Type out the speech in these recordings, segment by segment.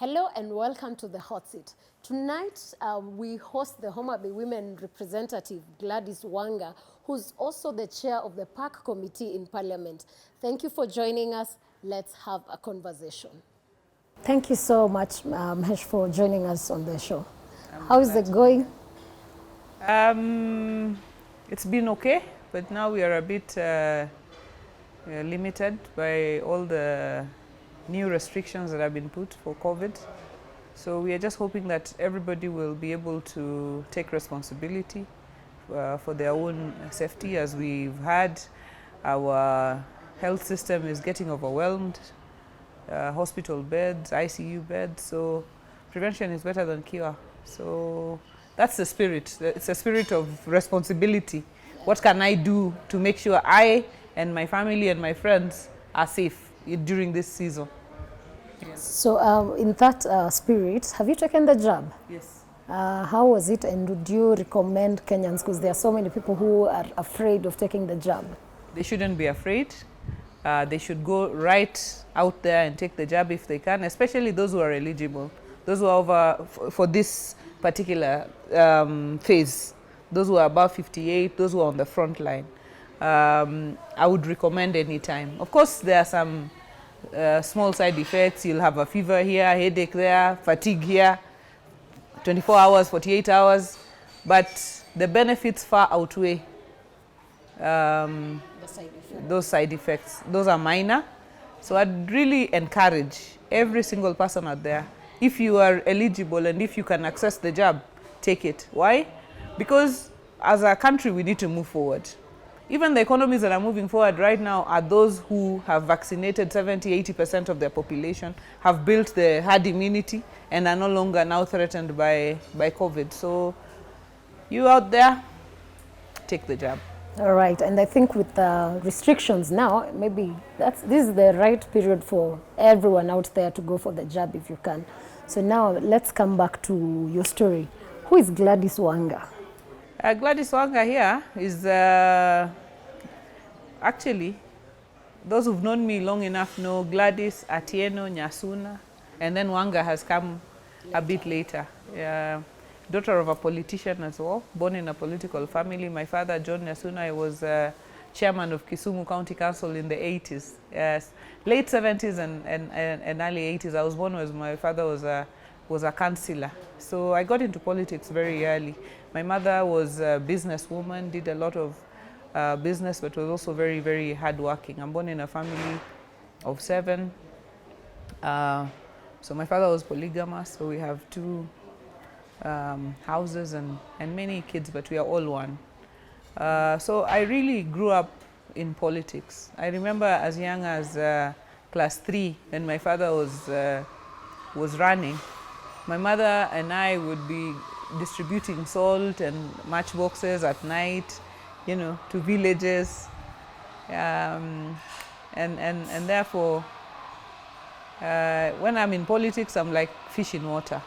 Hello and welcome to the Hot Seat. Tonight we host the Homabay Women Representative Gladys Wanga, who's also the chair of the Park Committee in Parliament. Thank you for joining us. Let's have a conversation. Thank you so much, Mahesh, for joining us on the show. How is it going? It's been okay, but now we are a bit limited by all the new restrictions that have been put for COVID. So we are just hoping that everybody will be able to take responsibility for their own safety, as we've had. Our health system is getting overwhelmed, hospital beds, ICU beds, so prevention is better than cure. So that's the spirit. It's a spirit of responsibility. What can I do to make sure I and my family and my friends are safe during this season? So in that spirit, have you taken the jab? Yes. How was it, and would you recommend Kenyans, because there are so many people who are afraid of taking the jab? They shouldn't be afraid. They should go right out there and take the jab if they can, especially those who are eligible, those who are over for this particular phase, those who are above 58, those who are on the front line. I would recommend any time. Of course, there are some small side effects. You'll have a fever here, headache there, fatigue here, 24 hours, 48 hours, but the benefits far outweigh those side effects. Those are minor. So I'd really encourage every single person out there, if you are eligible and if you can access the jab, take it. Why? Because as a country, we need to move forward. Even the economies that are moving forward right now are those who have vaccinated 70–80% of their population, have built the herd immunity, and are no longer now threatened by COVID. So you out there, take the jab. All right, and I think with the restrictions now, maybe this is the right period for everyone out there to go for the jab if you can. So now let's come back to your story. Who is Gladys Wanga? Gladys Wanga here is actually, those who've known me long enough know Gladys, Atieno, Nyasuna, and then Wanga has come a bit later. Daughter of a politician as well, born in a political family. My father, John Nyasuna, was chairman of Kisumu County Council in the 80s. Yes, late 70s and early 80s. I was born as my father was a councillor. So I got into politics very early. My mother was a businesswoman, did a lot of business, but was also very, very hardworking. I'm born in a family of 7. So my father was polygamous, so we have 2 houses and many kids, but we are all one. So I really grew up in politics. I remember as young as class 3, when my father was running, my mother and I would be distributing salt and matchboxes at night, you know, to villages, and therefore when I'm in politics, I'm like fish in water.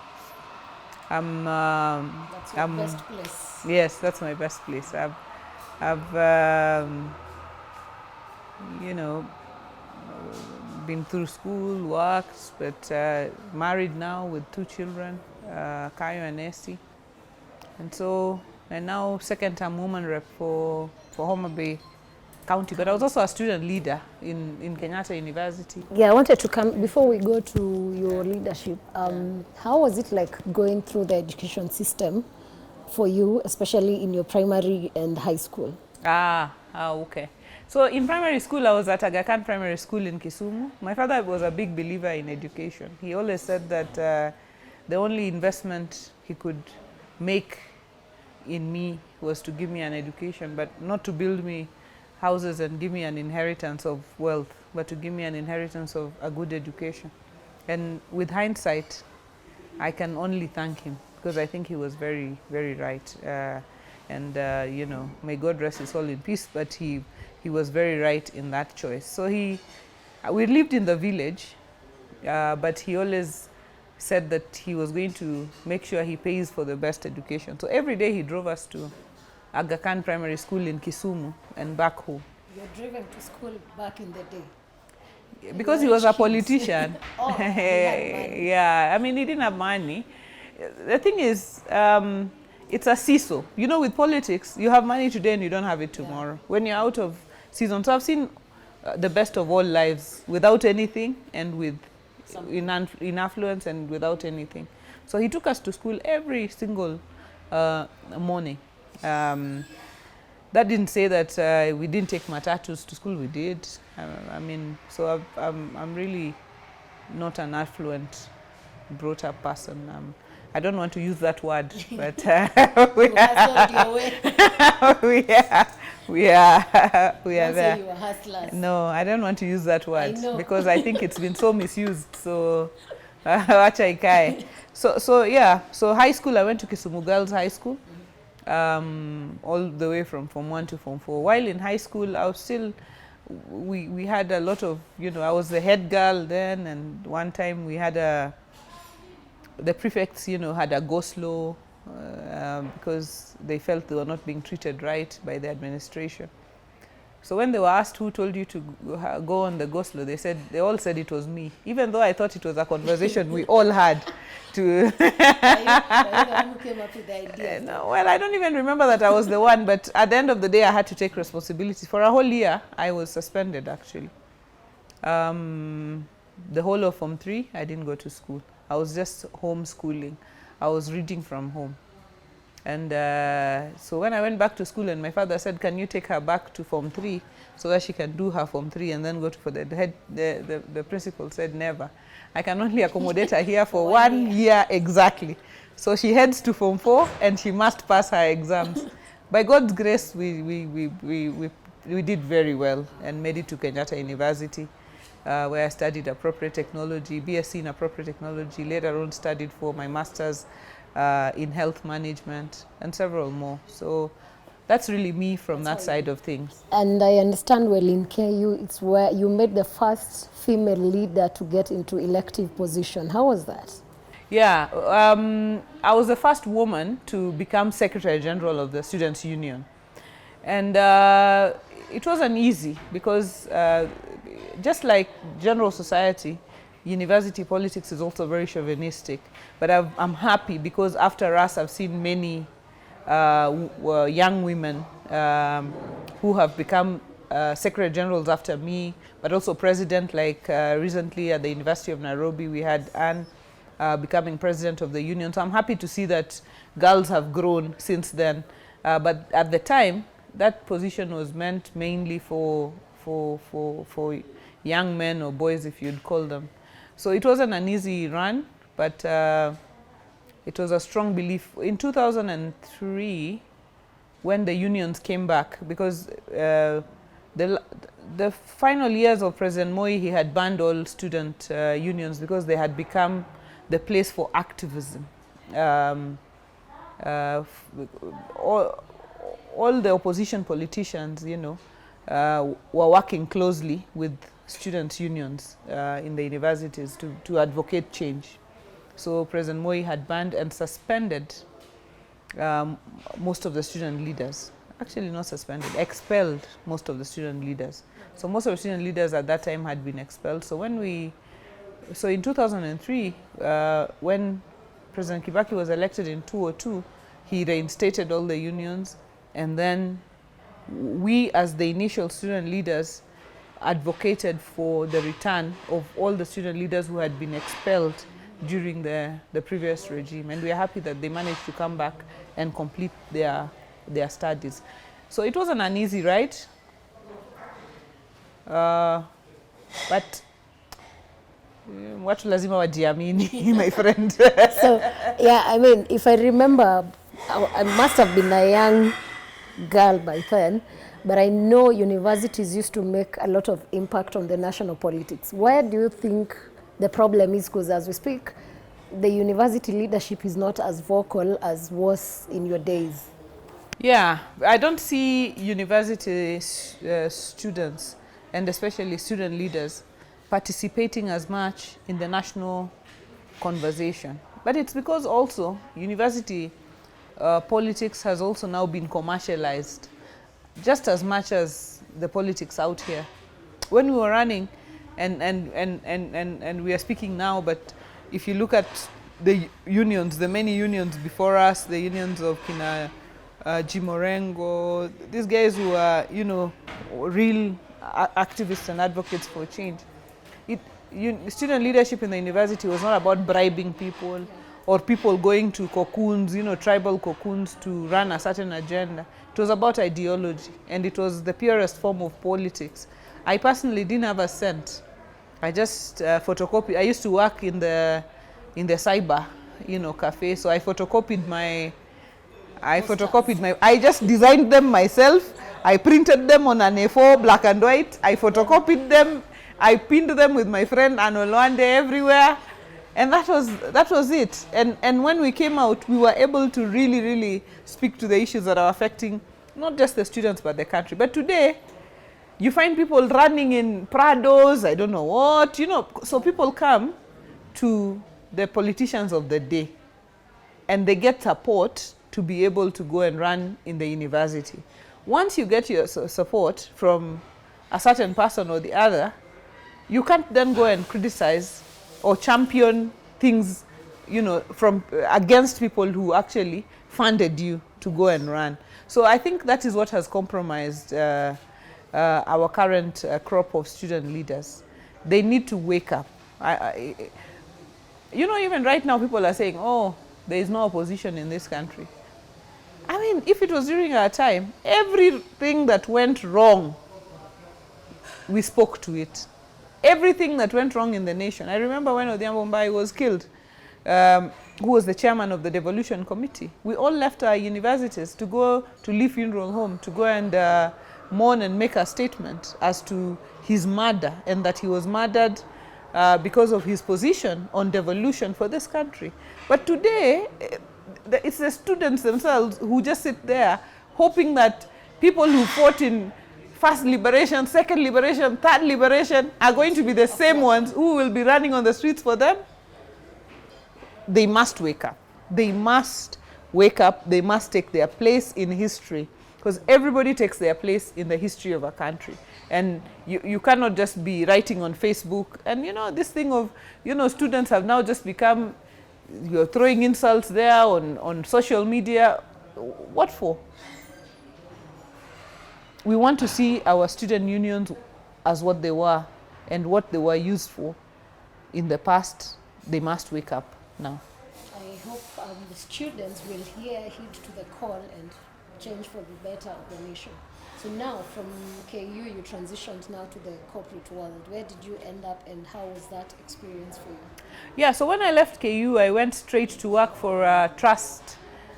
That's your best place. Yes, that's my best place. I've you know, been through school, worked, but married now with 2 children, Kayo and Essie. And now second-term woman rep for Homabay County, but I was also a student leader in Kenyatta University. Yeah, I wanted to come, before we go to your leadership, how was it like going through the education system for you, especially in your primary and high school? Okay. So in primary school, I was at Aga Khan Primary School in Kisumu. My father was a big believer in education. He always said that the only investment he could make in me was to give me an education, but not to build me houses and give me an inheritance of wealth, but to give me an inheritance of a good education. And with hindsight, I can only thank him, because I think he was very, very right. You know, may God rest his soul in peace, but he was very right in that choice. So we lived in the village, but he always said that he was going to make sure he pays for the best education. So every day he drove us to Aga Khan Primary School in Kisumu and back home. You're driven to school back in the day? because he was a politician. Oh, he had money. Yeah, I mean, he didn't have money. The thing is, it's a seesaw. You know, with politics, you have money today and you don't have it tomorrow. When you're out of season. So I've seen the best of all lives, without anything and with in affluence and without anything. So he took us to school every single morning. That didn't say that we didn't take matatus to school. We did. I mean, so I'm really not an affluent, brought up person. I don't want to use that word, but we are there. You were hustlers. No, I don't want to use that word because I think it's been so misused. So, wacha ikae. So yeah. So high school, I went to Kisumu Girls High School, all the way from Form 1 to Form 4. While in high school, I was still, we had a lot of, you know, I was the head girl then, and one time we had the prefects, you know, had a go-slow because they felt they were not being treated right by the administration. So when they were asked who told you to go on the go-slow, they all said it was me, even though I thought it was a conversation we all had. To Were you the one who came up with the idea? No, well, I don't even remember that I was the one, but at the end of the day, I had to take responsibility. For a whole year, I was suspended, actually. The whole of Form 3, I didn't go to school. I was just homeschooling. I was reading from home. And so when I went back to school and my father said, can you take her back to Form 3 so that she can do her Form 3 and then go to for the principal said, never. I can only accommodate her here for 1 year exactly. So she heads to Form 4 and she must pass her exams. By God's grace, we did very well and made it to Kenyatta University, where I studied appropriate technology, BSc in appropriate technology, later on studied for my master's in health management and several more. So that's really me from that side of things. And I understand well in KU, it's where you made the first female leader to get into elective position. How was that? Yeah, I was the first woman to become Secretary General of the Students' Union. And it wasn't easy because just like general society, university politics is also very chauvinistic. But I'm happy because after us, I've seen many young women who have become Secretary Generals after me, but also President, like recently at the University of Nairobi, we had Anne becoming President of the Union. So I'm happy to see that girls have grown since then. But at the time, that position was meant mainly for young men or boys, if you'd call them. So it wasn't an easy run, but it was a strong belief. In 2003, when the unions came back, because the final years of President Moi, he had banned all student unions because they had become the place for activism. All the opposition politicians, you know, were working closely with students' unions in the universities to advocate change. So President Moi had banned and suspended most of the student leaders. Actually not suspended, expelled most of the student leaders. So most of the student leaders at that time had been expelled. So in 2003, when President Kibaki was elected in 2002, he reinstated all the unions, and then we, as the initial student leaders, advocated for the return of all the student leaders who had been expelled during the previous regime. And we are happy that they managed to come back and complete their studies. So it wasn't an easy ride, but watu lazima wajiamini, my friend. So, yeah, I mean, if I remember, I must have been a young girl by then, but I know universities used to make a lot of impact on the national politics. Where do you think the problem is? Because as we speak, the university leadership is not as vocal as was in your days. Yeah, I don't see university students, and especially student leaders, participating as much in the national conversation. But it's because also university politics has also now been commercialized just as much as the politics out here. When we were running, And we are speaking now, but if you look at the unions, the many unions before us, the unions of Kina Jimorengo, these guys who are, you know, real activists and advocates for change. Student leadership in the university was not about bribing people or people going to cocoons, you know, tribal cocoons to run a certain agenda. It was about ideology, and it was the purest form of politics. I personally didn't have a cent. I just photocopied. I used to work in the cyber, you know, cafe. So I photocopied my. I just designed them myself. I printed them on an A4, black and white. I photocopied them. I pinned them with my friend Anolwande everywhere, and that was it. And when we came out, we were able to really speak to the issues that are affecting not just the students but the country. But today, you find people running in Prados, I don't know what, you know. So people come to the politicians of the day, and they get support to be able to go and run in the university. Once you get your support from a certain person or the other, you can't then go and criticize or champion things, you know, from against people who actually funded you to go and run. So I think that is what has compromised our current crop of student leaders. They need to wake up. You know, even right now people are saying, oh, there is no opposition in this country. I mean, if it was during our time, everything that went wrong, we spoke to it. Everything that went wrong in the nation. I remember when Homabay was killed, who was the chairman of the devolution committee. We all left our universities to go to Lee Funeral Home, to go and mourn and make a statement as to his murder, and that he was murdered because of his position on devolution for this country. But today, it's the students themselves who just sit there hoping that people who fought in first liberation, second liberation, third liberation are going to be the same ones who will be running on the streets for them. They must wake up. They must wake up. They must take their place in history, because everybody takes their place in the history of a country. And you cannot just be writing on Facebook. And, you know, this thing of, you know, students have now just become, you're throwing insults there on social media. What for? We want to see our student unions as what they were and what they were used for in the past. They must wake up now. I hope the students will heed to the call and change for the better of the nation. So now from KU, you transitioned now to the corporate world. Where did you end up, and how was that experience for you? Yeah, so when I left KU, I went straight to work for a trust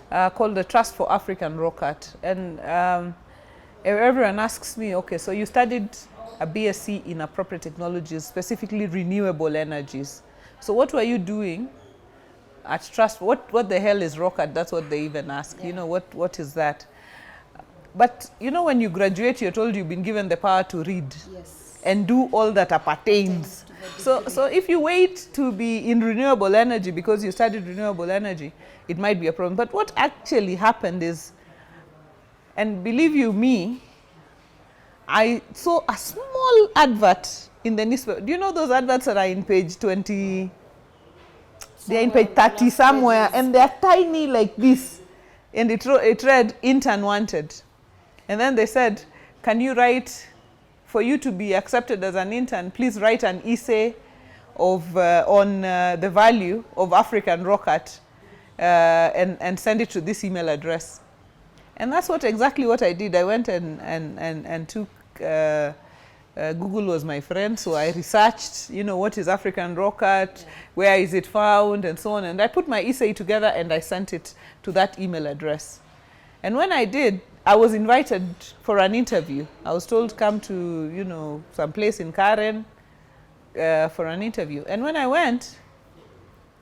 called the Trust for African Rock Art. And everyone asks me, okay, so you studied a BSc in appropriate technologies, specifically renewable energies. So what were you doing at Trust? What the hell is rock art? That's what they even ask. Yeah. You know, what is that? But, you know, when you graduate, you're told you've been given the power to read. Yes. And do all that appertains. So if you wait to be in renewable energy because you studied renewable energy, it might be a problem. But what actually happened is, and believe you me, I saw a small advert in the newspaper. Do you know those adverts that are in page 20? They're in page 30 somewhere, and they're tiny like this. And it read, intern wanted. And then they said, can you write, for you to be accepted as an intern, please write an essay of, on the value of African rock art and send it to this email address. And that's exactly what I did. I went and took, Google was my friend, so I researched, you know, what is African rock art, where is it found, and so on. And I put my essay together and I sent it to that email address. And when I did, I was invited for an interview. I was told, come to, you know, some place in Karen for an interview. And when I went,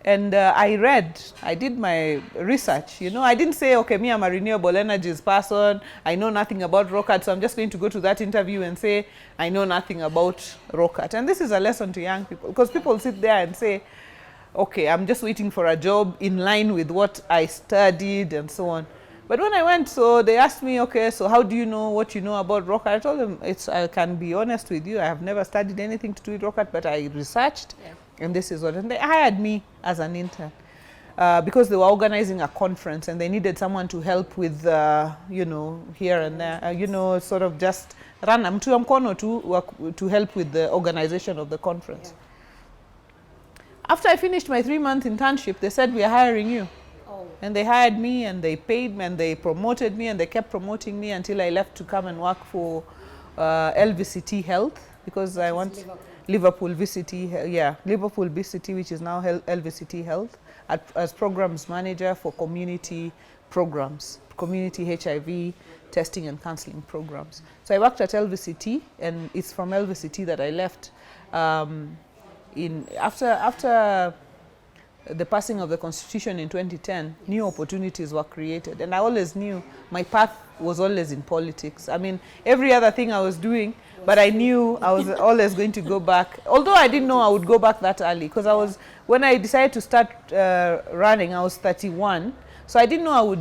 and I did my research, you know. I didn't say, okay, me, I'm a renewable energies person. I know nothing about rock art, so I'm just going to go to that interview and say, I know nothing about rock art. And this is a lesson to young people, because people sit there and say, okay, I'm just waiting for a job in line with what I studied and so on. But when I went, so they asked me, okay, so how do you know what you know about rock art? I told them, I can be honest with you, I have never studied anything to do with rock art, but I researched, and this is what, and they hired me as an intern. Because they were organizing a conference and they needed someone to help with, you know, here and there, you know, sort of just run mtu wa mkono to help with the organization of the conference. Yeah. After I finished my 3-month internship, they said, we are hiring you. Oh. And they hired me and they paid me and they promoted me and they kept promoting me until I left to come and work for LVCT Health, because I want Liverpool VCT, yeah, Liverpool VCT, which is now LVCT Health, as programs manager for community programs, community HIV testing and counseling programs. So I worked at LVCT, and it's from LVCT that I left. After the passing of the Constitution in 2010, new opportunities were created, and I always knew my path was always in politics. I mean, every other thing I was doing, but I knew I was always going to go back. Although I didn't know I would go back that early, because when I decided to start running, I was 31. So I didn't know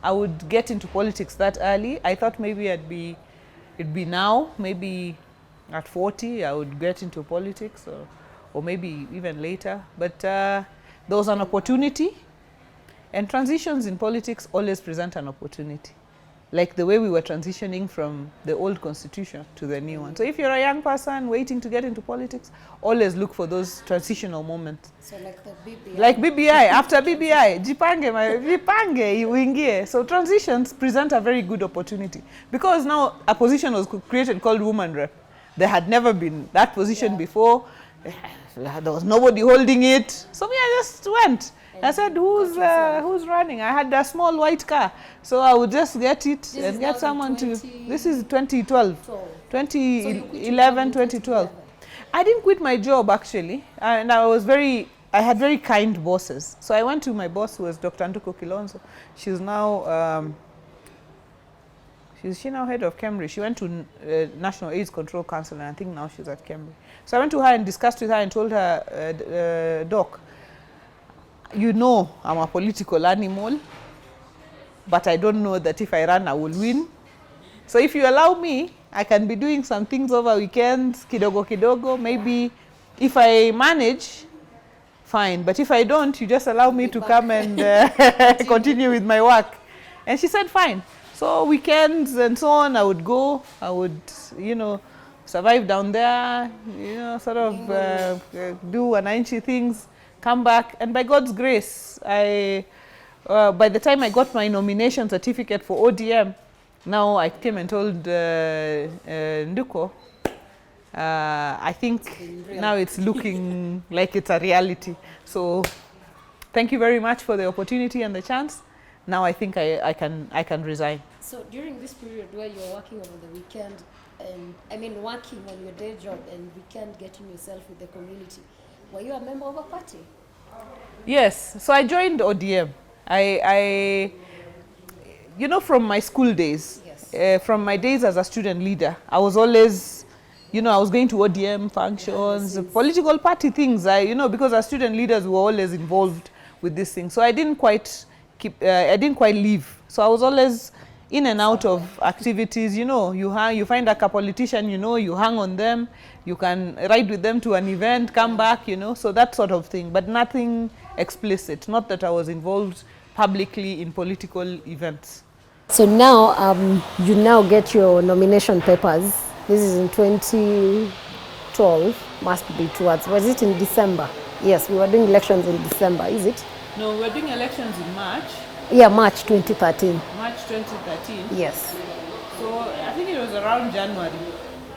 I would get into politics that early. I thought maybe it'd be now, maybe at 40 I would get into politics, or maybe even later. But there was an opportunity, and transitions in politics always present an opportunity. Like the way we were transitioning from the old constitution to the new one. So if you're a young person waiting to get into politics, always look for those transitional moments. So like the BBI. Like BBI, after BBI, jipange uingie. So transitions present a very good opportunity, because now a position was created called woman rep. There had never been that position before. There was nobody holding it. So me, I just went. I said, who's running? I had a small white car. So I would just get it and get someone to... This is 2012. 2011, 2012. I didn't quit my job, actually. And I had very kind bosses. So I went to my boss, who was Dr. Nduko Kilonzo. She's now... She's now head of Cambridge. She went to National AIDS Control Council, and I think now she's at Cambridge. So I went to her and discussed with her and told her, Doc, you know I'm a political animal, but I don't know that if I run, I will win. So if you allow me, I can be doing some things over weekends, kidogo kidogo. Maybe if I manage, fine. But if I don't, you just allow me to come and continue with my work. And she said, fine. So weekends and so on, I would go. I would, you know, survive down there, you know, sort of do wananchi things. Come back, and by God's grace, by the time I got my nomination certificate for ODM, now I came and told Nduko, I think now it's looking like it's a reality. So thank you very much for the opportunity and the chance. Now I think I can resign. So during this period where you're working over the weekend, and I mean working on your day job and weekend getting yourself with the community, were you a member of a party? Yes. So I joined ODM. You know, from my school days, yes. From my days as a student leader, I was always, you know, I was going to ODM functions, political party things. You know, because as student leaders, we were always involved with this thing. So I didn't quite leave. So I was always in and out of activities. You know, you find like a politician, you know, you hang on them, you can ride with them to an event, come back, you know, so that sort of thing, but nothing explicit. Not that I was involved publicly in political events. So now you now get your nomination papers. This is in 2012, must be towards, was it in December? Yes, we were doing elections in December, is it? No, we were doing elections in March. Yeah, March 2013. March 2013? Yes. So I think it was around January.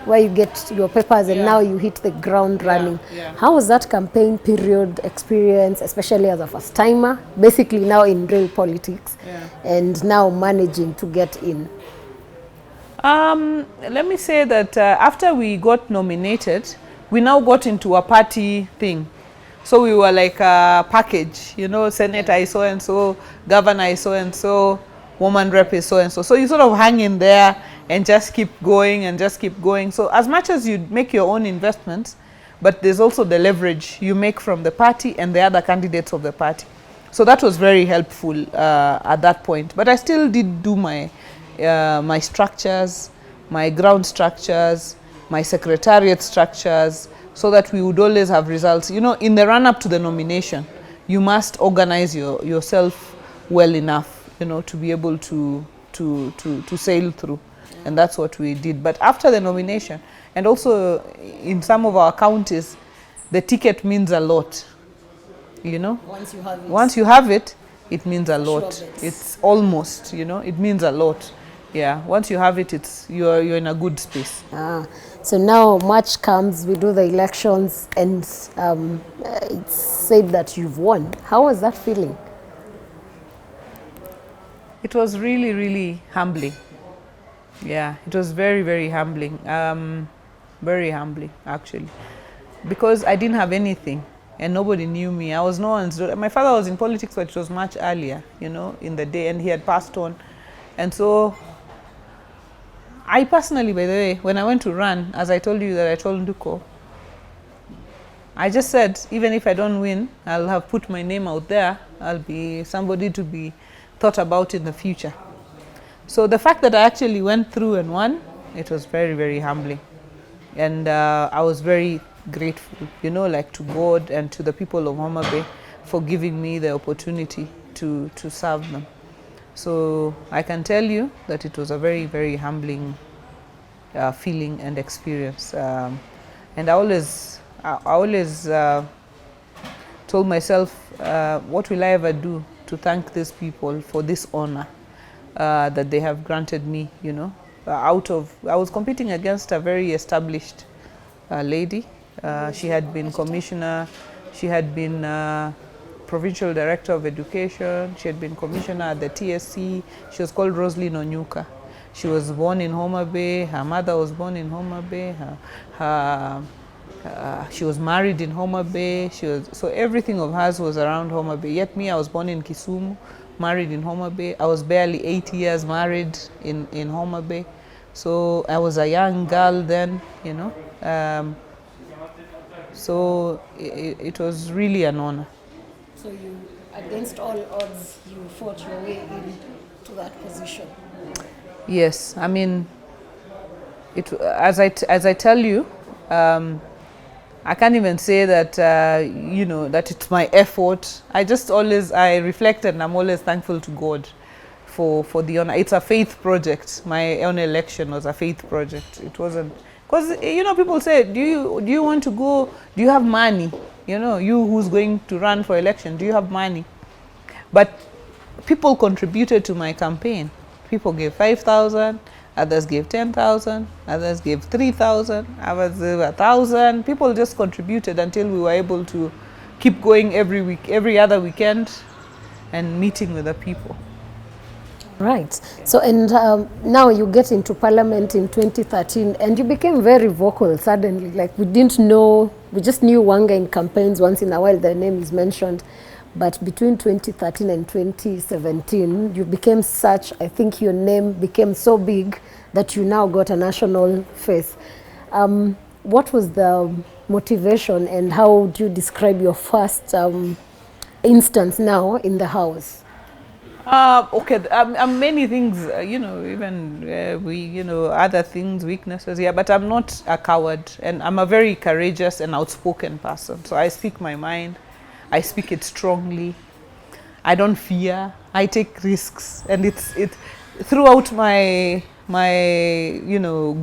Where you get your papers and now you hit the ground running. Yeah. How was that campaign period experience, especially as a first timer, basically now in real politics, and now managing to get in? Let me say that after we got nominated, we now got into a party thing. So we were like a package, you know, senator is so-and-so, governor is so-and-so, woman rep is so-and-so. So you sort of hang in there and just keep going and just keep going. So as much as you make your own investments, but there's also the leverage you make from the party and the other candidates of the party. So that was very helpful at that point. But I still did do my my structures, my ground structures, my secretariat structures, so that we would always have results. You know, in the run-up to the nomination, you must organize yourself well enough, you know, to be able to sail through. And that's what we did. But after the nomination, and also in some of our counties, the ticket means a lot. You know, once you have it, it means a lot. Sure, it's almost, you know, it means a lot. Yeah, once you have it, you're in a good space. So now March comes, we do the elections, and it's said that you've won. How was that feeling? It was really, really humbling. Yeah, it was very, very humbling. Very humbling, actually, because I didn't have anything. And nobody knew me. I was no one's. My father was in politics, but it was much earlier, you know, in the day, and he had passed on. And so, I personally, by the way, when I went to run, as I told you that I told Nduko, I just said, even if I don't win, I'll have put my name out there. I'll be somebody to be thought about in the future. So the fact that I actually went through and won, it was very, very humbling. And I was very grateful, you know, like to God and to the people of Homabay for giving me the opportunity to serve them. So I can tell you that it was a very, very humbling feeling and experience. And I always told myself, what will I ever do to thank these people for this honor that they have granted me, you know. I was competing against a very established lady. She had been commissioner, she had been provincial director of education, she had been commissioner at the TSC. She was called Rosaline Onyuka. She was born in Homabay, her mother was born in Homabay, she was married in Homabay, so everything of hers was around Homabay. Yet me, I was born in Kisumu, married in Homabay. I was barely 8 years married in Homabay. So I was a young girl then, you know. So it was really an honor. So you, against all odds, you fought your way into that position? Yes, I mean, as I tell you, I can't even say that, you know, that it's my effort. I reflect, and I'm always thankful to God for the honor. It's a faith project. My own election was a faith project. It wasn't, because, you know, people say, do you want to go, do you have money? You know, you who's going to run for election, do you have money? But people contributed to my campaign. People gave 5,000, others gave 10,000, others gave 3,000, others gave 1,000. People just contributed until we were able to keep going every other weekend and meeting with the people. Right. So, and now you get into Parliament in 2013, and you became very vocal suddenly. Like, we didn't know, we just knew Wanga in campaigns. Once in a while, their name is mentioned. But between 2013 and 2017, you became such, I think your name became so big that you now got a national face. What was the motivation, and how do you describe your first instance now in the House? Okay, many things, you know, even you know, other things, weaknesses, yeah, but I'm not a coward, and I'm a very courageous and outspoken person. So I speak my mind, I speak it strongly, I don't fear, I take risks, and it's throughout my you know,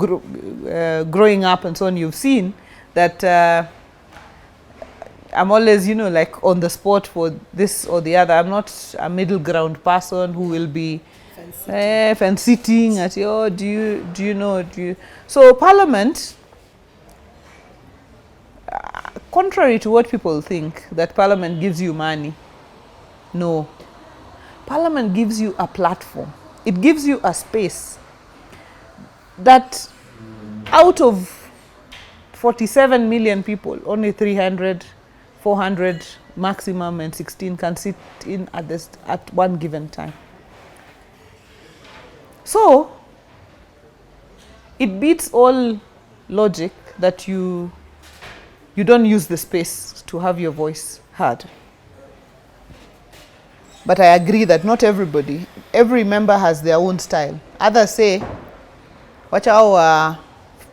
growing up and so on, you've seen that I'm always, you know, like on the spot for this or the other. I'm not a middle ground person who will be fence-sitting at, oh, do you know, So Parliament, contrary to what people think, that Parliament gives you money, no. Parliament gives you a platform. It gives you a space that out of 47 million people, only 300, 400 maximum, and 16 can sit in at one given time. So it beats all logic that you don't use the space to have your voice heard. but I agree that not everybody, every member has their own style. Others say, wacha hao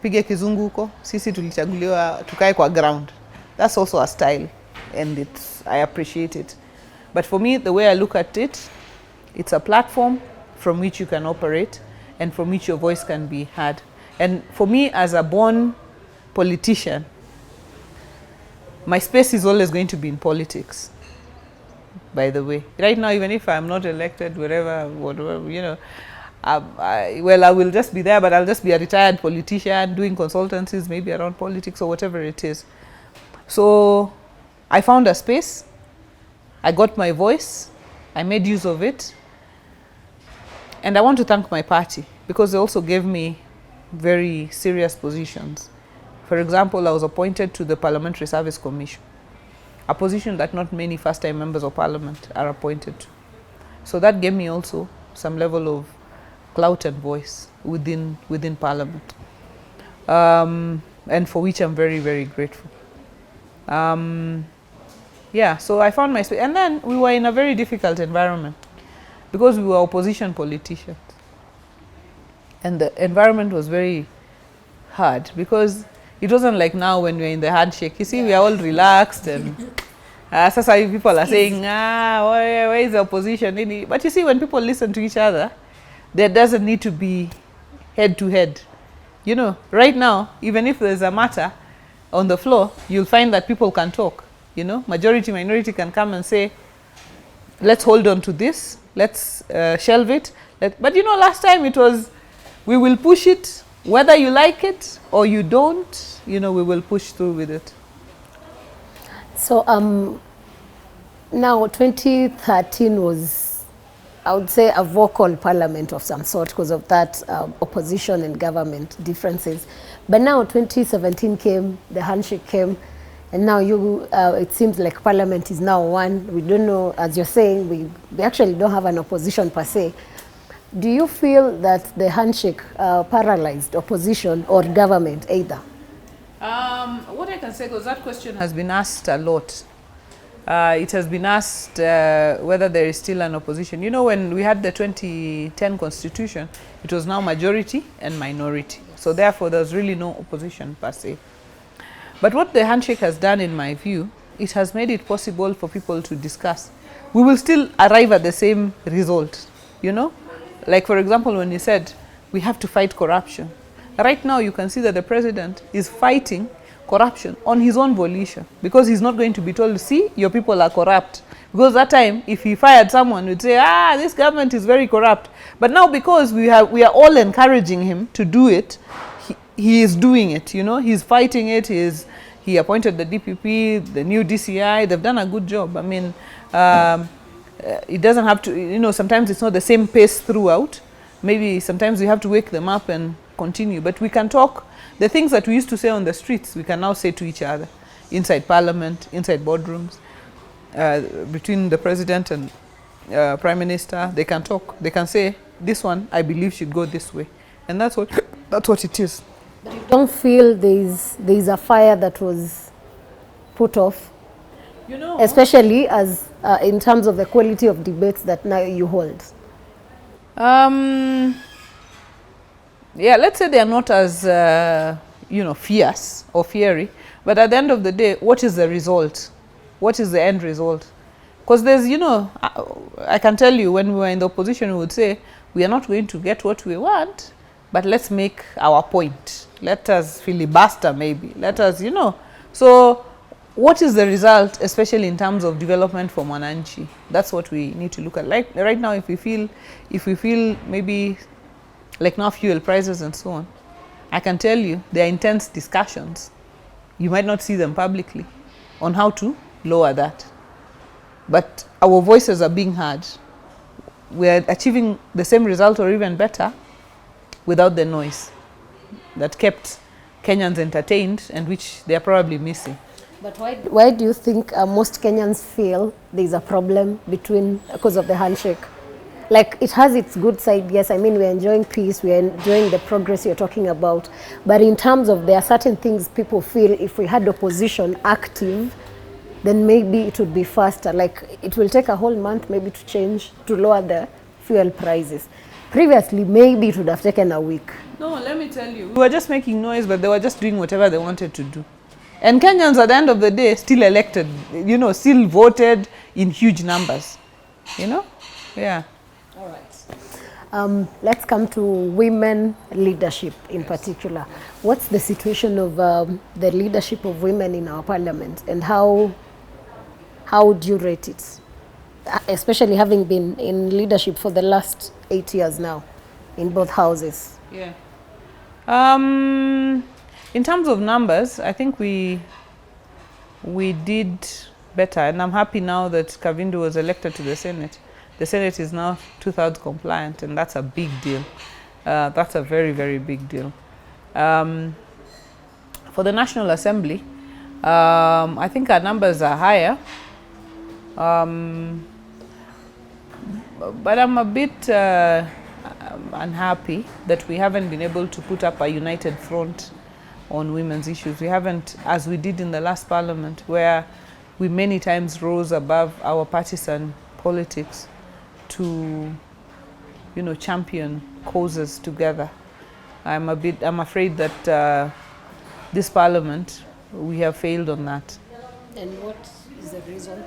pige kizungu huko, sisi tulichaguliwa tukae kwa ground. That's also a style, and I appreciate it. But for me, the way I look at it, it's a platform from which you can operate and from which your voice can be heard. And for me, as a born politician, my space is always going to be in politics, by the way. Right now, even if I'm not elected, whatever, you know, I will just be there, but I'll just be a retired politician doing consultancies, maybe around politics or whatever it is. So I found a space, I got my voice, I made use of it, and I want to thank my party because they also gave me very serious positions. For example, I was appointed to the Parliamentary Service Commission, a position that not many first-time members of Parliament are appointed to. So that gave me also some level of clout and voice within Parliament, and for which I'm very, very grateful. Yeah, so I found my space. And then we were in a very difficult environment because we were opposition politicians. And the environment was very hard because it wasn't like now when we're in the handshake. You see, we are all relaxed and sasa people are saying, where is the opposition? But you see, when people listen to each other, there doesn't need to be head to head. You know, right now, even if there's a matter on the floor, you'll find that people can talk. You know, majority, minority can come and say, let's hold on to this, let's shelve it. But you know, last time it was, we will push it, whether you like it or you don't, you know, we will push through with it. So now 2013 was, I would say, a vocal parliament of some sort because of that opposition and government differences. But now 2017 came, the handshake came, and now it seems like parliament is now one. We don't know, as you're saying, we actually don't have an opposition per se. Do you feel that the handshake paralyzed opposition or government either? What I can say, because that question has been asked a lot. It has been asked whether there is still an opposition. You know, when we had the 2010 constitution, it was now majority and minority. So therefore, there's really no opposition per se. But what the handshake has done, in my view, it has made it possible for people to discuss. We will still arrive at the same result, you know? Like, for example, when you said, we have to fight corruption. Right now, you can see that the president is fighting corruption on his own volition because he's not going to be told, see, your people are corrupt. Because that time, if he fired someone, we'd say, this government is very corrupt. But now, because we are all encouraging him to do it, he is doing it, you know, he's fighting it. He appointed the DPP, the new DCI, they've done a good job. I mean, it doesn't have to, you know, sometimes it's not the same pace throughout. Maybe sometimes we have to wake them up and continue. But we can talk, the things that we used to say on the streets, we can now say to each other, inside parliament, inside boardrooms, between the president and prime minister. They can talk, they can say, this one I believe should go this way. And that's what it is. But you don't feel there's a fire that was put off? You know, especially as in terms of the quality of debates that now you hold. Yeah, let's say they are not as you know, fierce or fiery, but at the end of the day, what is the result? What is the end result? Because there's, you know, I can tell you, when we were in the opposition, we would say, we are not going to get what we want, but let's make our point. Let us filibuster, maybe. Let us, you know. So what is the result, especially in terms of development for Mwananchi? That's what we need to look at. Like right now, if we feel maybe like now fuel prices and so on, I can tell you there are intense discussions. You might not see them publicly on how to lower that. But our voices are being heard. We are achieving the same result or even better without the noise that kept Kenyans entertained and which they are probably missing. But why do you think most Kenyans feel there's a problem because of the handshake? Like, it has its good side, yes. I mean, we're enjoying peace, we're enjoying the progress you're talking about. But in terms of, there are certain things people feel if we had opposition active, then maybe it would be faster. Like it will take a whole month maybe to change, to lower the fuel prices. Previously, maybe it would have taken a week. No, let me tell you. We were just making noise, but they were just doing whatever they wanted to do. And Kenyans at the end of the day still elected, you know, still voted in huge numbers, you know? Yeah. All right. Let's come to women leadership in particular. What's the situation of the leadership of women in our parliament, and how would you rate it? Especially having been in leadership for the last 8 years now in both houses. Yeah. In terms of numbers, I think we did better, and I'm happy now that Kavindu was elected to the Senate. The Senate is now 2/3 compliant, and that's a big deal. That's a very, very big deal. For the National Assembly, I think our numbers are higher, but I'm a bit unhappy that we haven't been able to put up a united front on women's issues. We haven't, as we did in the last parliament, where we many times rose above our partisan politics to, you know, champion causes together. I'm afraid that this parliament, we have failed on that. And what is the reason?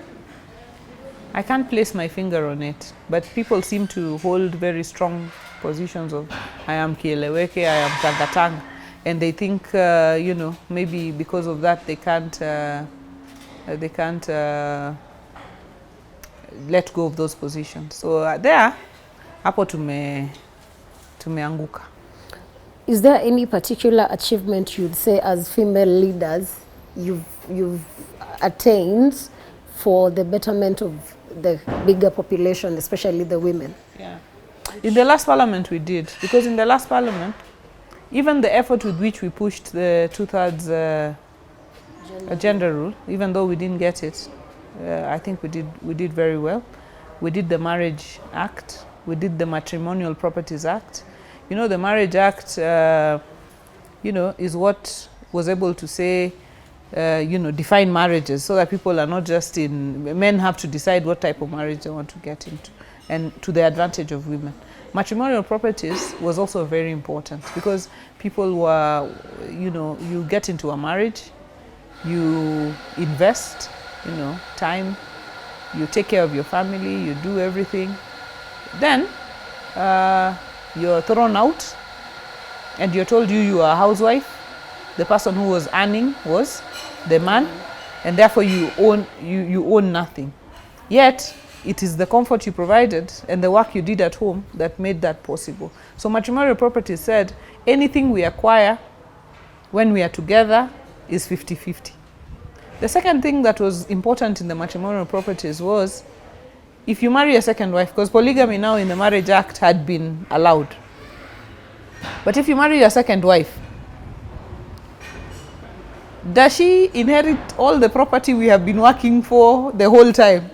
I can't place my finger on it, but people seem to hold very strong positions of, I am Kieleweke, I am Tangatang, and they think, you know, maybe because of that they can't let go of those positions. So there, hapo tumeanguka. Is there any particular achievement you'd say as female leaders you've attained for the betterment of the bigger population, especially the women? Yeah. In the last parliament we did, because in the last parliament, even the effort with which we pushed the 2/3 gender rule, even though we didn't get it, I think we did very well. We did the Marriage Act, we did the Matrimonial Properties Act. You know, the Marriage Act, you know, is what was able to say, you know, define marriages so that people are not just men have to decide what type of marriage they want to get into, and to the advantage of women. Matrimonial properties was also very important because people were, you know, you get into a marriage, you invest, you know, time, you take care of your family, you do everything. Then you're thrown out and you're told you are a housewife. The person who was earning was the man, and therefore you own nothing. Yet it is the comfort you provided and the work you did at home that made that possible. So matrimonial property said anything we acquire when we are together is 50-50. The second thing that was important in the matrimonial properties was if you marry a second wife, because polygamy now in the Marriage Act had been allowed. But if you marry a second wife, does she inherit all the property we have been working for the whole time?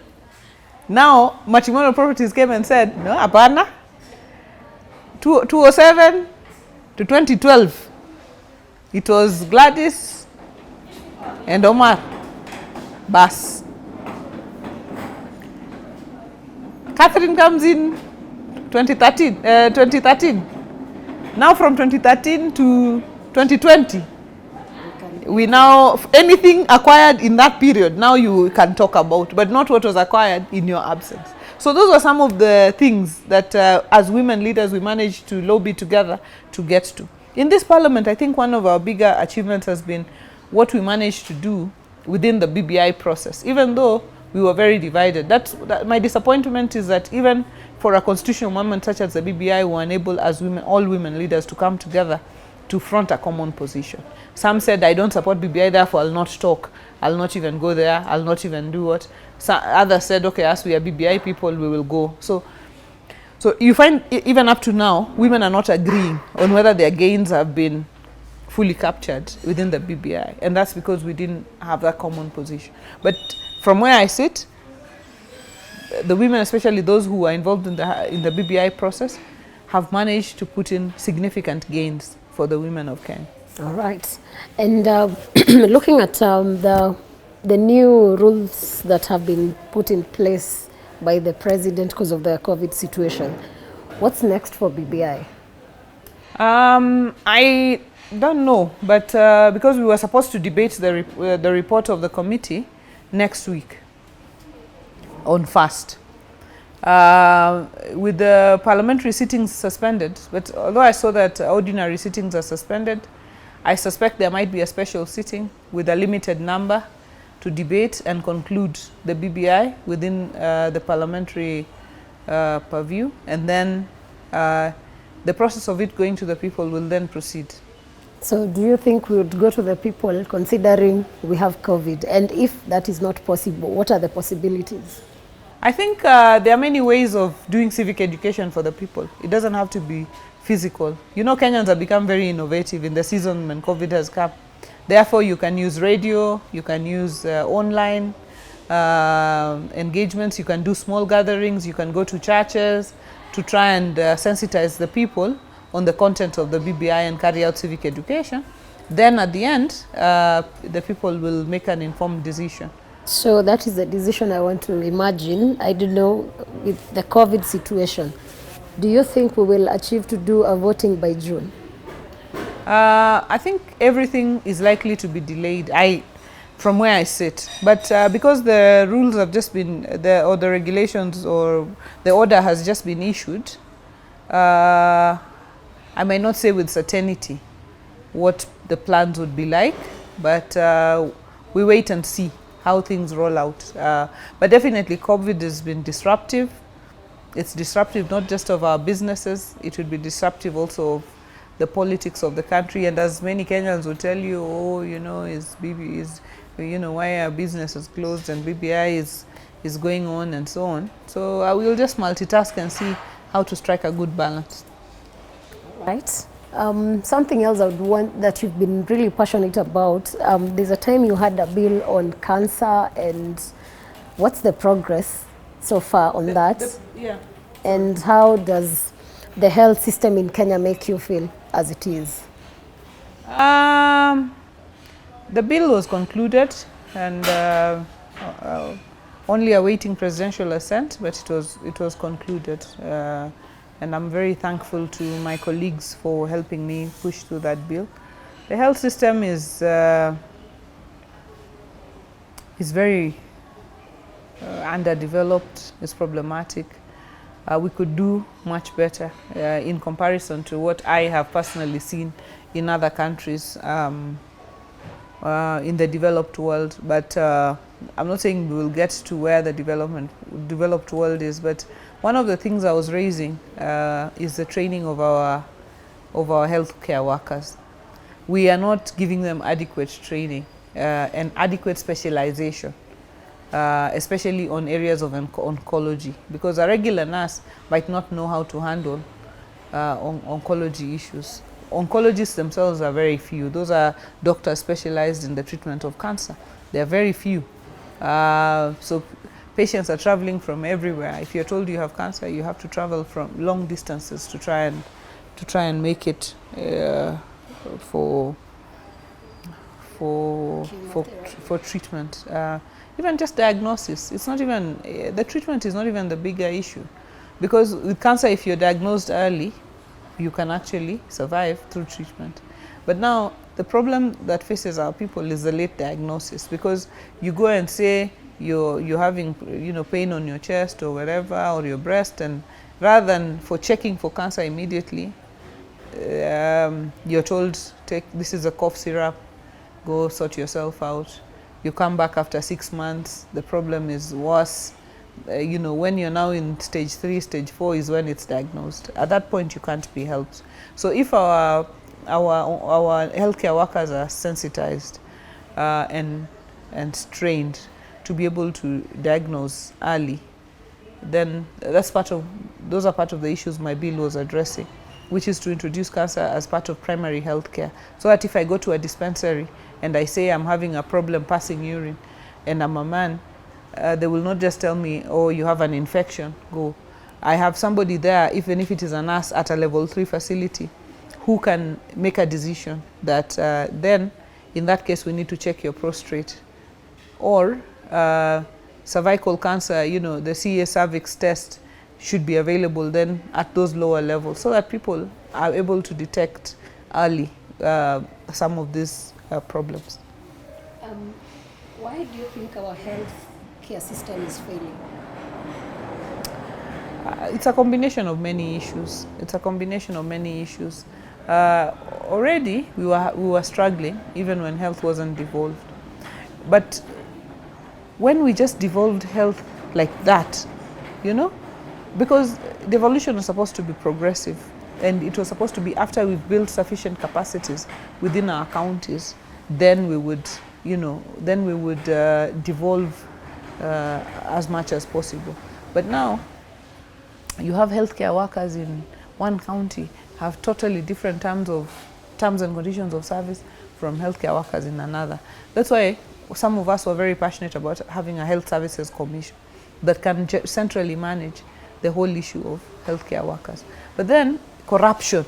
Now, matrimonial properties came and said, no, apana. 2007 to 2012, it was Gladys and Omar. Bas. Catherine comes in 2013. Now from 2013 to 2020, we now, anything acquired in that period, now you can talk about, but not what was acquired in your absence. So those are some of the things that as women leaders we managed to lobby together to get to. In this parliament, I think one of our bigger achievements has been what we managed to do within the BBI process, even though we were very divided. My disappointment is that even for a constitutional moment such as the BBI, we were unable as women, all women leaders, to come together to front a common position. Some said, I don't support BBI, therefore I'll not talk, I'll not even go there, I'll not even do what. Others said, okay, as we are BBI people, we will go. So you find even up to now, women are not agreeing on whether their gains have been fully captured within the BBI, and that's because we didn't have that common position. But from where I sit, the women, especially those who are involved in the BBI process, have managed to put in significant gains for the women of Kenya. All right. And looking at the the new rules that have been put in place by the president because of the COVID situation. What's next for BBI? I don't know, but because we were supposed to debate the report of the committee next week on fast. With the parliamentary sittings suspended, but although I saw that ordinary sittings are suspended, I suspect there might be a special sitting with a limited number to debate and conclude the BBI within the parliamentary purview, and then the process of it going to the people will then proceed. So do you think we would go to the people considering we have COVID? And if that is not possible, what are the possibilities? I think there are many ways of doing civic education for the people. It doesn't have to be physical. You know, Kenyans have become very innovative in the season when COVID has come. Therefore, you can use radio, you can use online engagements, you can do small gatherings, you can go to churches to try and sensitize the people on the content of the BBI and carry out civic education. Then at the end, the people will make an informed decision. So that is the decision I want to imagine. I don't know, with the COVID situation, do you think we will achieve to do a voting by June? I think everything is likely to be delayed, from where I sit. But because the rules have just been, or the regulations or the order has just been issued, I might not say with certainty what the plans would be like, but we wait and see how things roll out. But definitely COVID has been disruptive. It's disruptive not just of our businesses, it would be disruptive also of the politics of the country. And as many Kenyans will tell you, oh, you know, why our business is closed and BBI is going on and so on. So I will just multitask and see how to strike a good balance. Right. Something else I would want that you've been really passionate about, there's a time you had a bill on cancer, and what's the progress so far on that? Yeah. And how does the health system in Kenya make you feel as it is? The bill was concluded and only awaiting presidential assent, but it was concluded. And I'm very thankful to my colleagues for helping me push through that bill. The health system is very underdeveloped, it's problematic. We could do much better in comparison to what I have personally seen in other countries in the developed world. But I'm not saying we will get to where the developed world is, but one of the things I was raising is the training of our healthcare workers. We are not giving them adequate training and adequate specialization, especially on areas of oncology, because a regular nurse might not know how to handle oncology issues. Oncologists themselves are very few. Those are doctors specialized in the treatment of cancer. They are very few. So patients are traveling from everywhere. If you're told you have cancer, you have to travel from long distances to try and make it for treatment. Even just diagnosis. It's not even the treatment is not even the bigger issue, because with cancer, if you're diagnosed early, you can actually survive through treatment. But now the problem that faces our people is the late diagnosis, because you go and say you're having pain on your chest or wherever, or your breast, and rather than for checking for cancer immediately, you're told, this is a cough syrup, go sort yourself out. You come back after 6 months, the problem is worse. When you're now in stage 3, stage 4 is when it's diagnosed. At that point, you can't be helped. So if our healthcare workers are sensitized and trained to be able to diagnose early, then those are part of the issues my bill was addressing, which is to introduce cancer as part of primary healthcare, so that if I go to a dispensary and I say I'm having a problem passing urine and I'm a man, they will not just tell me, oh, you have an infection, go. I have somebody there, even if it is a nurse at a level 3 facility, who can make a decision that then, in that case, we need to check your prostate or cervical cancer, you know, the CA cervix test should be available then at those lower levels, so that people are able to detect early some of these problems. Why do you think our health care system is failing? It's a combination of many issues. Already we were struggling even when health wasn't devolved. But when we just devolved health like that, you know, because devolution was supposed to be progressive, and it was supposed to be after we've built sufficient capacities within our counties, then we would, you know, devolve as much as possible. But now you have healthcare workers in one county have totally different terms and conditions of service from healthcare workers in another. That's why some of us were very passionate about having a health services commission that can centrally manage the whole issue of healthcare workers. But then corruption,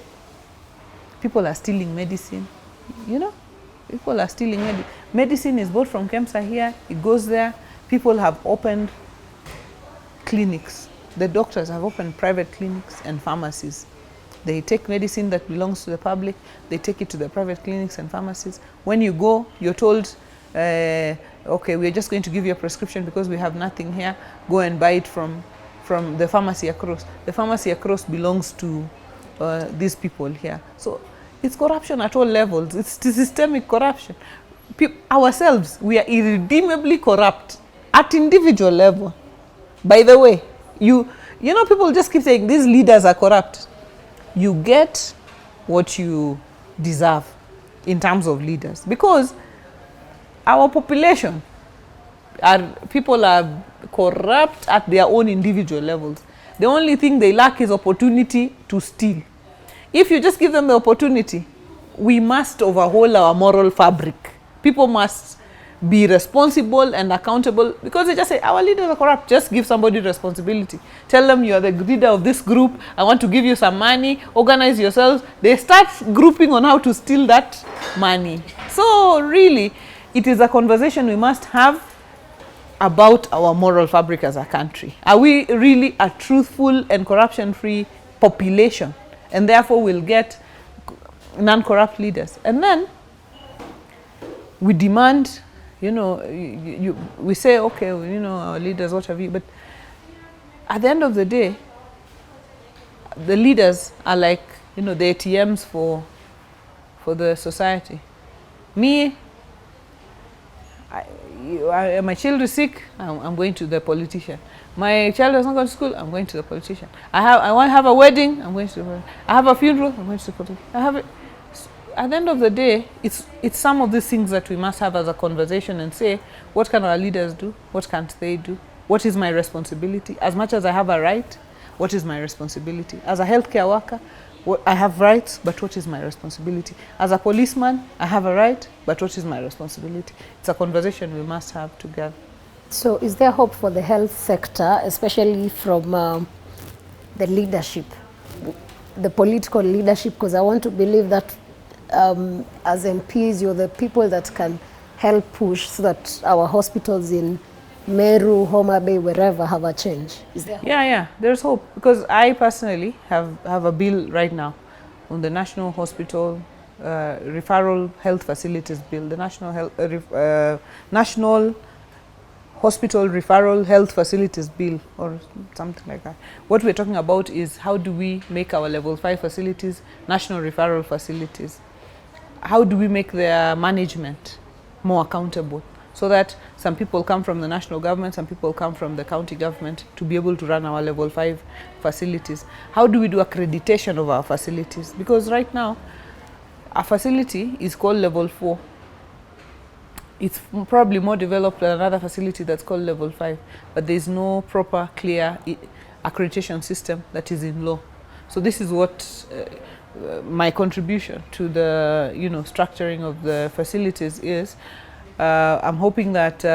people are stealing medicine, you know, people are stealing medicine is bought from KEMSA here, it goes there. People have opened clinics. The doctors have opened private clinics and pharmacies. They take medicine that belongs to the public, they take it to the private clinics and pharmacies. When you go, you're told, okay, we're just going to give you a prescription because we have nothing here. Go and buy it from the pharmacy across. The pharmacy across belongs to these people here. So it's corruption at all levels. It's systemic corruption. Ourselves, we are irredeemably corrupt at individual level. By the way, you know, people just keep saying these leaders are corrupt. You get what you deserve in terms of leaders, because our population, people are corrupt at their own individual levels. The only thing they lack is opportunity to steal. If you just give them the opportunity, we must overhaul our moral fabric. People must be responsible and accountable, because they just say our leaders are corrupt. Just give somebody responsibility. Tell them you are the leader of this group. I want to give you some money. Organize yourselves. They start grouping on how to steal that money. So really, it is a conversation we must have about our moral fabric as a country. Are we really a truthful and corruption-free population? And therefore we'll get non-corrupt leaders. And then we demand, you know, we say, okay, you know, our leaders, what have you, but at the end of the day, the leaders are like, you know, the ATMs for the society. Me, my child is sick, I'm going to the politician. My child has not gone to school, I'm going to the politician. I want to have a wedding, I'm going to the politician. I have a funeral, I'm going to the politician. At the end of the day, it's some of these things that we must have as a conversation and say, what can our leaders do? What can't they do? What is my responsibility? As much as I have a right, what is my responsibility? As a healthcare worker, I have rights, but what is my responsibility? As a policeman, I have a right, but what is my responsibility? It's a conversation we must have together. So is there hope for the health sector, especially from the leadership, the political leadership? Because I want to believe that as MPs, you're the people that can help push so that our hospitals in Meru, Homabay, wherever have a change. Is there hope? Yeah, there's hope, because I personally have a bill right now on the National Hospital Referral Health Facilities Bill, the National Hospital Referral Health Facilities Bill, or something like that. What we're talking about is how do we make our level 5 facilities national referral facilities? How do we make their management more accountable, so that some people come from the national government, some people come from the county government to be able to run our level 5 facilities? How do we do accreditation of our facilities? Because right now, our facility is called level 4. It's probably more developed than another facility that's called level 5, but there's no proper, clear accreditation system that is in law. So this is what my contribution to the, you know, structuring of the facilities is. I'm hoping that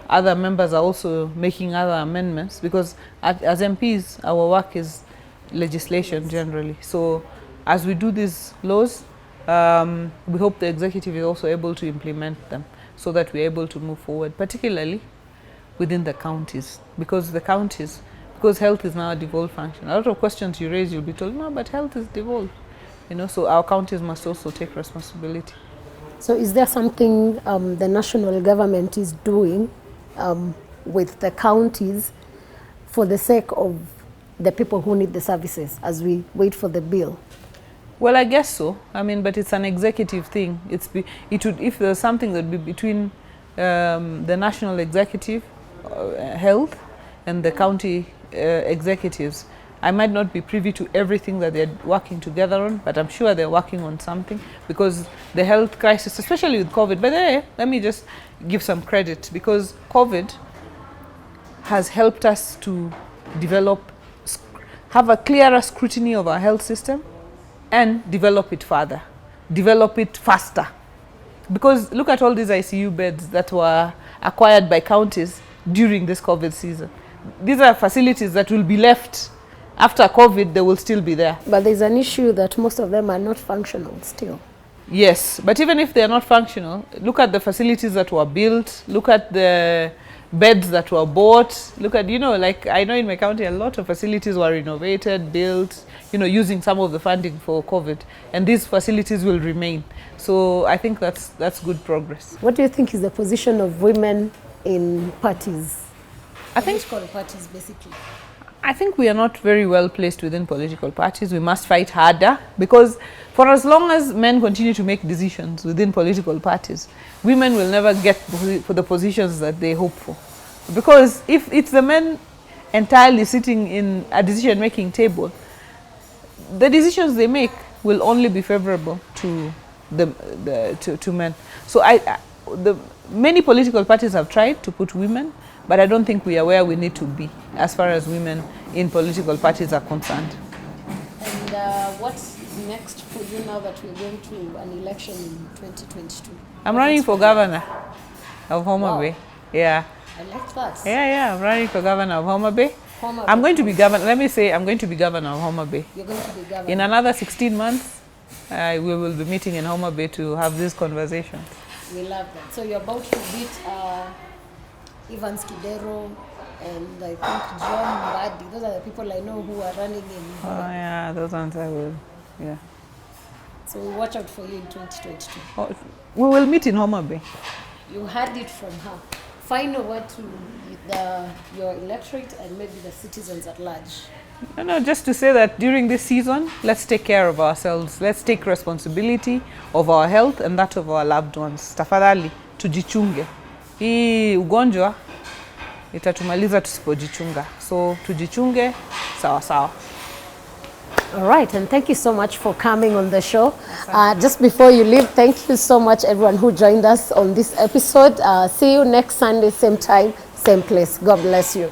other members are also making other amendments, because as MPs, our work is legislation generally. So as we do these laws, we hope the executive is also able to implement them. so that we're able to move forward, particularly within the counties, because health is now a devolved function. A lot of questions you raise, you'll be told, no, but health is devolved. So our counties must also take responsibility. So is there something the national government is doing with the counties for the sake of the people who need the services as we wait for the bill? Well, I guess so. But it's an executive thing. If there's something that would be between the national executive, health, and the county executives. I might not be privy to everything that they're working together on, but I'm sure they're working on something, because the health crisis, especially with COVID, but let me just give some credit, because COVID has helped us to have a clearer scrutiny of our health system and develop it further, develop it faster. Because look at all these ICU beds that were acquired by counties during this COVID season. These are facilities that will be left after COVID, they will still be there. But there's an issue that most of them are not functional still. Yes, but even if they're not functional, look at the facilities that were built, look at the beds that were bought, look at, like I know in my county a lot of facilities were renovated, built, using some of the funding for COVID, and these facilities will remain. So I think that's good progress. What do you think is the position of women in parties? Political parties, basically. I think we are not very well placed within political parties. We must fight harder, because for as long as men continue to make decisions within political parties, women will never get for the positions that they hope for. Because if it's the men entirely sitting in a decision-making table, the decisions they make will only be favorable to to men. So many political parties have tried to put women, but I don't think we are where we need to be as far as women in political parties are concerned. And what's next for you now that we're going to an election in 2022? I'm running for governor of Homabay. Wow. Yeah. I like that. Yeah, I'm running for governor of Homabay. I'm going to be governor. Let me say, I'm going to be governor of Homabay. You're going to be governor. In another 16 months, we will be meeting in Homabay to have these conversations. We love that. So you're about to beat Evans Kidero and I think John Mbadi. Those are the people I know who are running in Homabay. Oh yeah, those ones I will. Yeah. So we'll watch out for you in 2022. Oh, we will meet in Homabay. You heard it from her. Final word to your electorate and maybe the citizens at large. No, just to say that during this season, let's take care of ourselves. Let's take responsibility of our health and that of our loved ones. Tafadhali, tujichunge. Hii ugonjwa itatumaliza tusipojichunga. So tujichunge sawa sawa. All right, and thank you so much for coming on the show. Just before you leave, thank you so much everyone who joined us on this episode. See you next Sunday, same time, same place. God bless you.